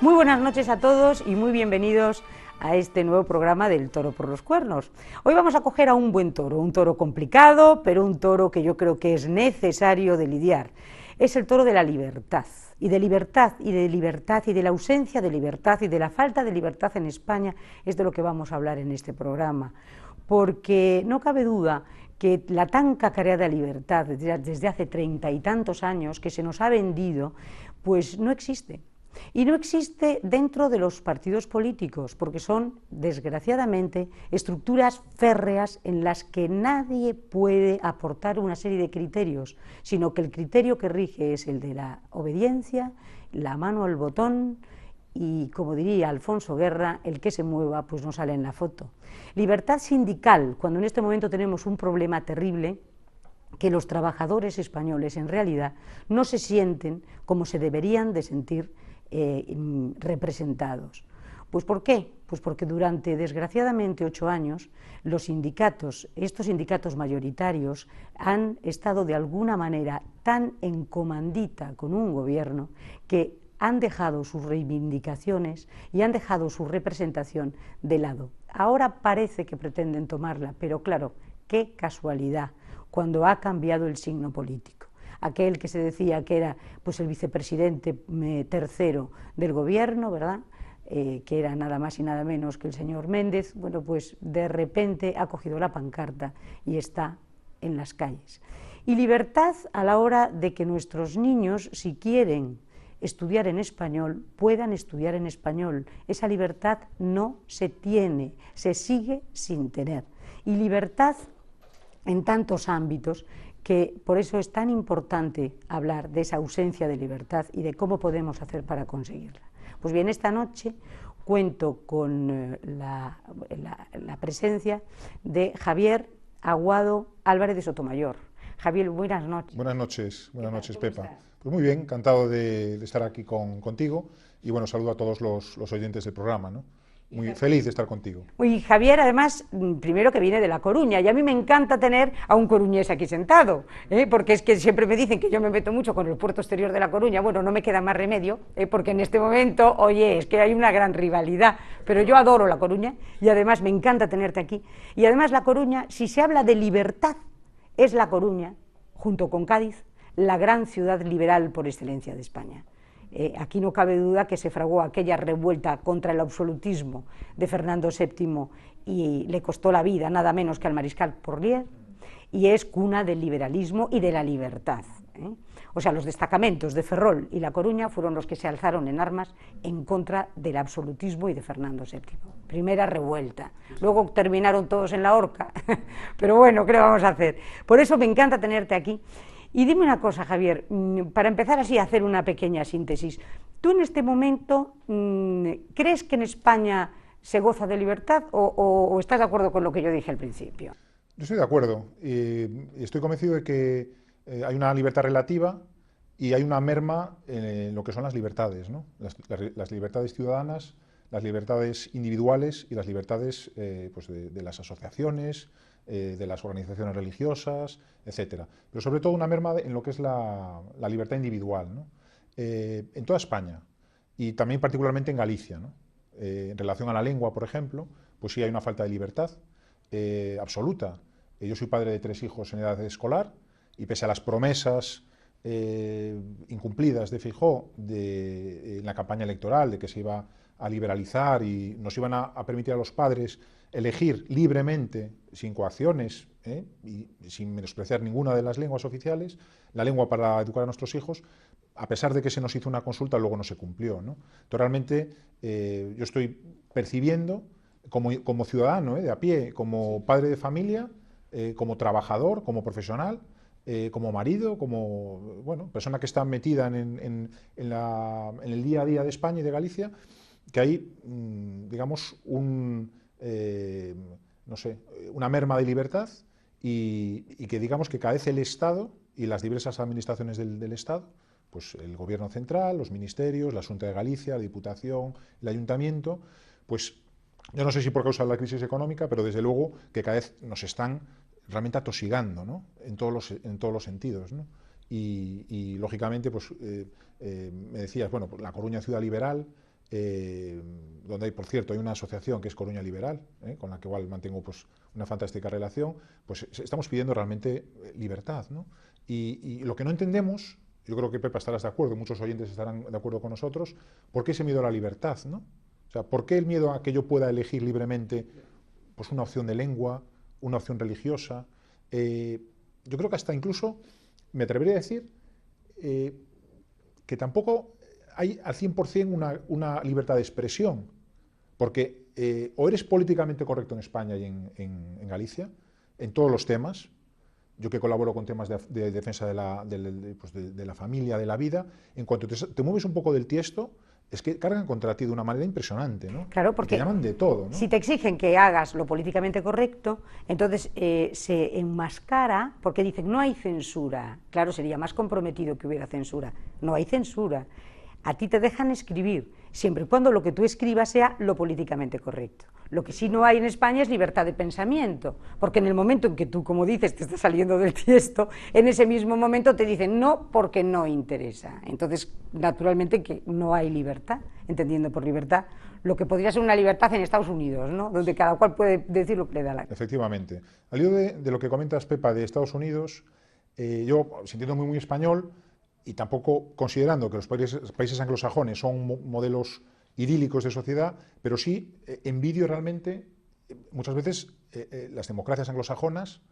Muy buenas noches a todos y muy bienvenidos a este nuevo programa del Toro por los Cuernos. Hoy vamos a coger a un buen toro, un toro complicado, pero un toro que yo creo que es necesario de lidiar. Es el toro de la libertad, y de libertad, y de libertad, y de la ausencia de libertad, y de la falta de libertad en España, es de lo que vamos a hablar en este programa. Porque no cabe duda que la tan cacareada libertad desde hace 30 y tantos años que se nos ha vendido, pues no existe. Y no existe dentro de los partidos políticos, porque son, desgraciadamente, estructuras férreas en las que nadie puede aportar una serie de criterios, sino que el criterio que rige es el de la obediencia, la mano al botón y, como diría Alfonso Guerra, el que se mueva pues no sale en la foto. Libertad sindical, cuando en este momento tenemos un problema terrible, que los trabajadores españoles en realidad no se sienten como se deberían de sentir representados. ¿Pues por qué? Pues porque durante, desgraciadamente, 8 años, los sindicatos, estos sindicatos mayoritarios, han estado de alguna manera tan en comandita con un gobierno que han dejado sus reivindicaciones y han dejado su representación de lado. Ahora parece que pretenden tomarla, pero claro, qué casualidad, cuando ha cambiado el signo político. Aquel que se decía que era pues el vicepresidente tercero del gobierno, ¿verdad?, que era nada más y nada menos que el señor Méndez, bueno, pues de repente ha cogido la pancarta y está en las calles. Y libertad a la hora de que nuestros niños, si quieren estudiar en español, puedan estudiar en español. Esa libertad no se tiene, se sigue sin tener. Y libertad en tantos ámbitos, que por eso es tan importante hablar de esa ausencia de libertad y de cómo podemos hacer para conseguirla. Pues bien, esta noche cuento con la presencia de Javier Aguado Álvarez de Sotomayor. Javier, buenas noches. Buenas noches, Pepa. Pues muy bien, encantado de estar aquí contigo y bueno, saludo a todos los oyentes del programa, ¿no? Muy feliz de estar contigo. Y Javier, además, primero que viene de La Coruña, y a mí me encanta tener a un coruñés aquí sentado, porque es que siempre me dicen que yo me meto mucho con el puerto exterior de La Coruña. Bueno, no me queda más remedio, porque en este momento, oye, es que hay una gran rivalidad, pero yo adoro La Coruña y además me encanta tenerte aquí. Y además La Coruña, si se habla de libertad, es La Coruña, junto con Cádiz, la gran ciudad liberal por excelencia de España. Aquí no cabe duda que se fraguó aquella revuelta contra el absolutismo de Fernando VII y le costó la vida nada menos que al mariscal Porlier, y es cuna del liberalismo y de la libertad. O sea, los destacamentos de Ferrol y La Coruña fueron los que se alzaron en armas en contra del absolutismo y de Fernando VII. Primera revuelta. Luego terminaron todos en la horca, pero bueno, ¿qué le vamos a hacer? Por eso me encanta tenerte aquí. Y dime una cosa, Javier, para empezar así a hacer una pequeña síntesis. ¿Tú en este momento crees que en España se goza de libertad o estás de acuerdo con lo que yo dije al principio? Yo estoy de acuerdo. Estoy convencido de que hay una libertad relativa y hay una merma en lo que son las libertades, ¿no? Las libertades ciudadanas, las libertades individuales y las libertades pues de las asociaciones, de las organizaciones religiosas, etcétera. Pero sobre todo una merma en lo que es la libertad individual, ¿no? En toda España y también particularmente en Galicia, ¿no? En relación a la lengua, por ejemplo, pues sí hay una falta de libertad absoluta. Yo soy padre de 3 hijos en edad escolar y pese a las promesas incumplidas de Feijóo en la campaña electoral de que se iba a liberalizar y nos iban a permitir a los padres elegir libremente, sin coacciones y sin menospreciar ninguna de las lenguas oficiales, la lengua para educar a nuestros hijos, a pesar de que se nos hizo una consulta, luego no se cumplió, ¿no? Entonces, realmente, yo estoy percibiendo, como ciudadano de a pie, como padre de familia, como trabajador, como profesional, como marido, como bueno, persona que está metida en el día a día de España y de Galicia, que hay, digamos, no sé, una merma de libertad y que digamos que cada vez el Estado y las diversas administraciones del Estado, pues el Gobierno central, los ministerios, la Xunta de Galicia, la Diputación, el Ayuntamiento, pues yo no sé si por causa de la crisis económica, pero desde luego que cada vez nos están realmente atosigando, ¿no? en todos los sentidos, ¿no? Y lógicamente, pues me decías, bueno, pues La Coruña, ciudad liberal, donde hay, por cierto, hay una asociación que es Coruña Liberal, con la que igual mantengo pues, una fantástica relación, pues estamos pidiendo realmente libertad, ¿no? Y lo que no entendemos, yo creo que Pepa estarás de acuerdo, muchos oyentes estarán de acuerdo con nosotros, ¿por qué ese miedo a la libertad, ¿no? O sea, ¿por qué el miedo a que yo pueda elegir libremente pues, una opción de lengua, una opción religiosa? Yo creo que hasta incluso, me atrevería a decir, que tampoco hay al 100% una libertad de expresión, porque o eres políticamente correcto en España y en Galicia, en todos los temas. Yo que colaboro con temas de defensa de la familia, de la vida, en cuanto te mueves un poco del tiesto, es que cargan contra ti de una manera impresionante, ¿no? Claro, porque te llaman de todo, ¿no? Si te exigen que hagas lo políticamente correcto, entonces se enmascara, porque dicen, no hay censura. Claro, sería más comprometido que hubiera censura. No hay censura. A ti te dejan escribir, siempre y cuando lo que tú escribas sea lo políticamente correcto. Lo que sí no hay en España es libertad de pensamiento, porque en el momento en que tú, como dices, te estás saliendo del tiesto, en ese mismo momento te dicen no porque no interesa. Entonces, naturalmente que no hay libertad, entendiendo por libertad lo que podría ser una libertad en Estados Unidos, ¿no? Donde cada cual puede decir lo que le da la gana. Efectivamente. Al hilo de lo que comentas, Pepa, de Estados Unidos, yo, sintiendo muy español, y tampoco considerando que los países anglosajones son modelos idílicos de sociedad, pero sí envidio realmente, muchas veces, las democracias anglosajonas,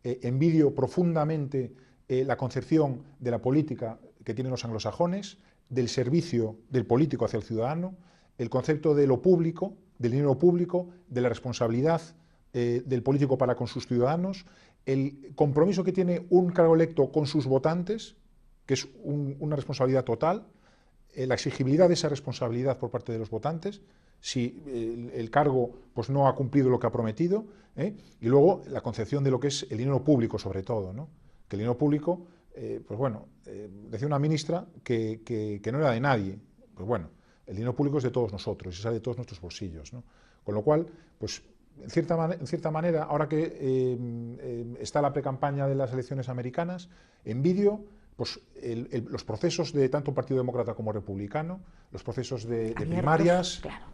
envidio profundamente la concepción de la política que tienen los anglosajones, del servicio del político hacia el ciudadano, el concepto de lo público, del dinero público, de la responsabilidad del político para con sus ciudadanos, el compromiso que tiene un cargo electo con sus votantes, que es una responsabilidad total, la exigibilidad de esa responsabilidad por parte de los votantes, si el cargo pues, no ha cumplido lo que ha prometido, y luego la concepción de lo que es el dinero público sobre todo, ¿no? Que el dinero público, pues bueno, decía una ministra que no era de nadie, pues bueno, el dinero público es de todos nosotros y sale de todos nuestros bolsillos, ¿no? Con lo cual, pues en cierta manera, ahora que está la precampaña de las elecciones americanas, envidio pues, los procesos de tanto Partido Demócrata como Republicano, los procesos de primarias, claro.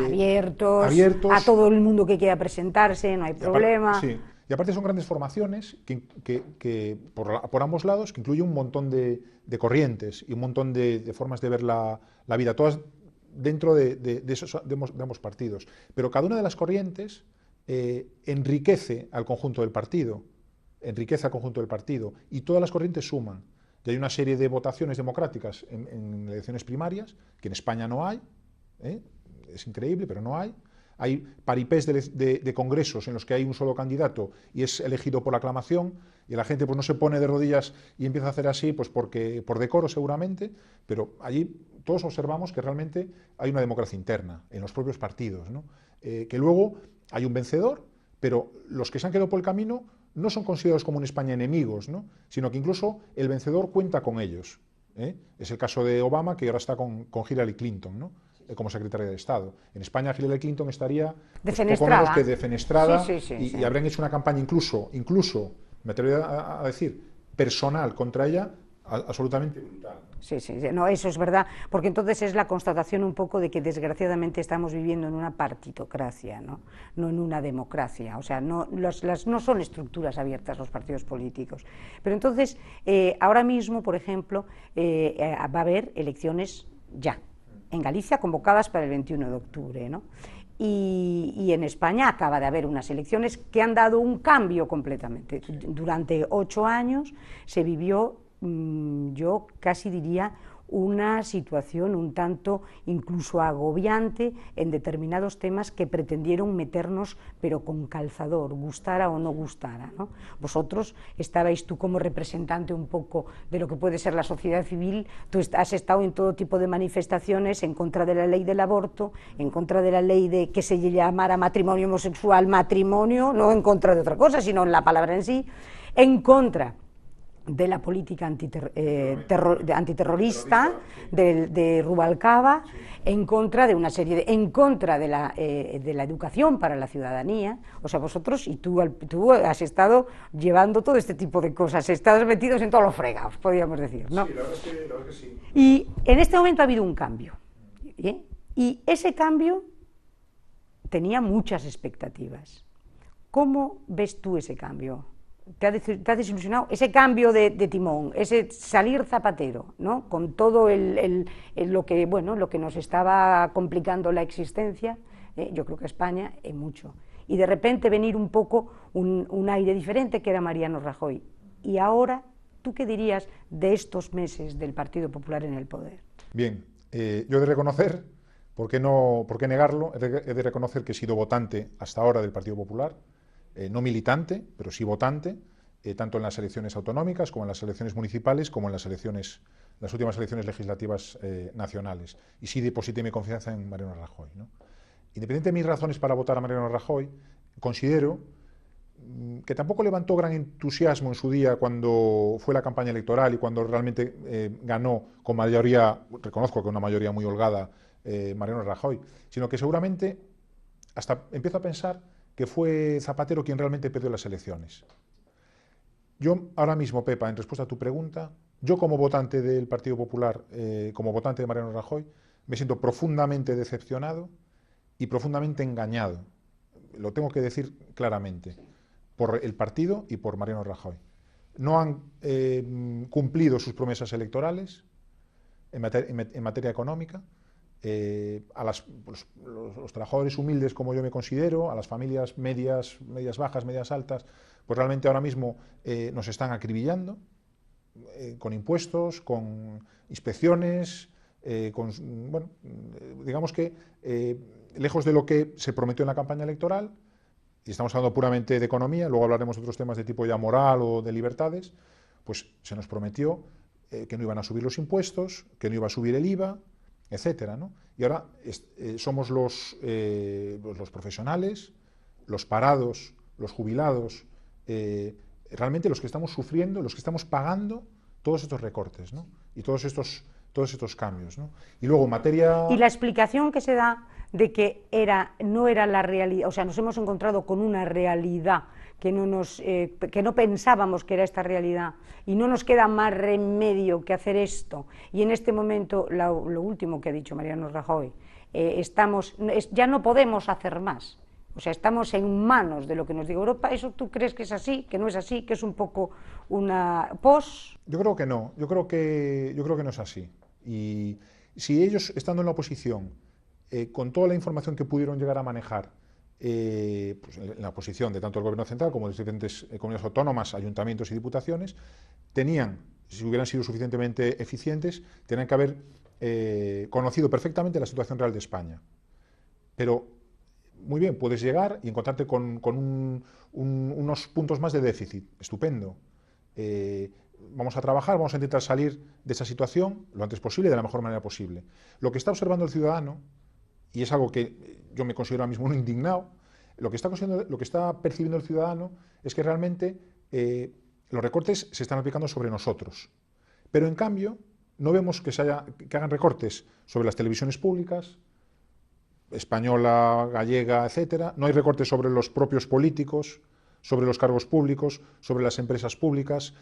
Abiertos a todo el mundo que quiera presentarse, no hay problema. Sí. Y aparte son grandes formaciones que por ambos lados, que incluye un montón de corrientes y un montón de formas de ver la vida, todas dentro de ambos partidos. Pero cada una de las corrientes enriquece al conjunto del partido. Y todas las corrientes suman. Y hay una serie de votaciones democráticas en elecciones primarias, que en España no hay, es increíble, pero no hay. Hay paripés de congresos en los que hay un solo candidato y es elegido por aclamación, y la gente pues, no se pone de rodillas y empieza a hacer así pues, por decoro seguramente, pero allí todos observamos que realmente hay una democracia interna en los propios partidos, ¿no? Que luego hay un vencedor, pero los que se han quedado por el camino no son considerados como en España enemigos, ¿no? Sino que incluso el vencedor cuenta con ellos. Es el caso de Obama, que ahora está con Hillary Clinton, ¿no? Como secretaria de Estado. En España Hillary Clinton estaría pues, poco menos que defenestrada y habrían hecho una campaña incluso, me atrevería a decir, personal contra ella, absolutamente brutal. Sí, no, eso es verdad, porque entonces es la constatación un poco de que desgraciadamente estamos viviendo en una partitocracia, no en una democracia, o sea, no son estructuras abiertas los partidos políticos. Pero entonces, ahora mismo, por ejemplo, va a haber elecciones ya, en Galicia convocadas para el 21 de octubre, ¿no? Y en España acaba de haber unas elecciones que han dado un cambio completamente. Durante 8 años se vivió, yo casi diría, una situación un tanto incluso agobiante en determinados temas que pretendieron meternos, pero con calzador, gustara o no gustara, ¿no? Vosotros estabais, tú como representante un poco de lo que puede ser la sociedad civil, tú has estado en todo tipo de manifestaciones en contra de la ley del aborto, en contra de la ley de que se llamara matrimonio homosexual, matrimonio, no en contra de otra cosa, sino en la palabra en sí, en contra de la política antiterrorista de Rubalcaba, en contra de una serie en contra de la educación para la ciudadanía. O sea, vosotros y tú has estado llevando todo este tipo de cosas, estás metidos en todos los fregados, podríamos decir, ¿no? Sí, la verdad es que sí. Y en este momento ha habido un cambio, Y ese cambio tenía muchas expectativas. ¿Cómo ves tú ese cambio? ¿Te ha desilusionado? Ese cambio de timón, ese salir Zapatero, ¿no? Con todo lo que nos estaba complicando la existencia, yo creo que España es mucho. Y de repente venir un poco un aire diferente que era Mariano Rajoy. Y ahora, ¿tú qué dirías de estos meses del Partido Popular en el poder? Bien, yo he de reconocer, ¿por qué negarlo? He de reconocer que he sido votante hasta ahora del Partido Popular, no militante, pero sí votante, tanto en las elecciones autonómicas como en las elecciones municipales, como en las últimas elecciones legislativas nacionales. Y sí deposité mi confianza en Mariano Rajoy, ¿no? Independiente de mis razones para votar a Mariano Rajoy, considero que tampoco levantó gran entusiasmo en su día cuando fue la campaña electoral y cuando realmente ganó con mayoría, reconozco que una mayoría muy holgada, Mariano Rajoy, sino que seguramente hasta empiezo a pensar que fue Zapatero quien realmente perdió las elecciones. Yo ahora mismo, Pepa, en respuesta a tu pregunta, yo como votante del Partido Popular, como votante de Mariano Rajoy, me siento profundamente decepcionado y profundamente engañado, lo tengo que decir claramente, por el partido y por Mariano Rajoy. No han cumplido sus promesas electorales en materia económica. A los trabajadores humildes, como yo me considero, a las familias medias bajas, medias altas, pues realmente ahora mismo nos están acribillando con impuestos, con inspecciones, digamos que lejos de lo que se prometió en la campaña electoral, y estamos hablando puramente de economía, luego hablaremos de otros temas de tipo ya moral o de libertades, pues se nos prometió que no iban a subir los impuestos, que no iba a subir el IVA, etcétera, ¿no? Y ahora somos los profesionales, los parados, los jubilados, realmente los que estamos sufriendo, los que estamos pagando todos estos recortes, ¿no? Y todos estos cambios, ¿no? Y luego en materia... Y la explicación que se da de que no era la realidad, o sea, nos hemos encontrado con una realidad que no pensábamos que era esta realidad y no nos queda más remedio que hacer esto. Y en este momento, lo último que ha dicho Mariano Rajoy, ya no podemos hacer más. O sea, estamos en manos de lo que nos diga Europa. ¿Eso tú crees que es así, que no es así, que es un poco una pos? Yo creo que no, yo creo que no es así. Y si ellos, estando en la oposición, con toda la información que pudieron llegar a manejar, pues en la oposición de tanto el Gobierno central como de diferentes comunidades autónomas, ayuntamientos y diputaciones, si hubieran sido suficientemente eficientes, tenían que haber conocido perfectamente la situación real de España. Pero, muy bien, puedes llegar y encontrarte con unos puntos más de déficit. Estupendo. Vamos a trabajar, vamos a intentar salir de esa situación lo antes posible, de la mejor manera posible. Lo que está observando el ciudadano, y es algo que yo me considero ahora mismo un indignado, lo que está percibiendo el ciudadano es que realmente los recortes se están aplicando sobre nosotros. Pero en cambio, no vemos que hagan recortes sobre las televisiones públicas, española, gallega, etcétera. No hay recortes sobre los propios políticos, sobre los cargos públicos, sobre las empresas públicas.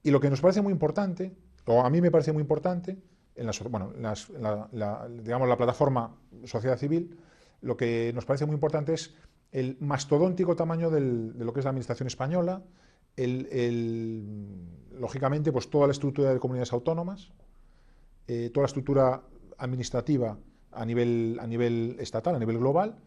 Y lo que nos parece muy importante, o a mí me parece muy importante, digamos, la plataforma Sociedad Civil, lo que nos parece muy importante es el mastodóntico tamaño de lo que es la administración española, lógicamente, pues toda la estructura de comunidades autónomas, toda la estructura administrativa a nivel estatal, a nivel global,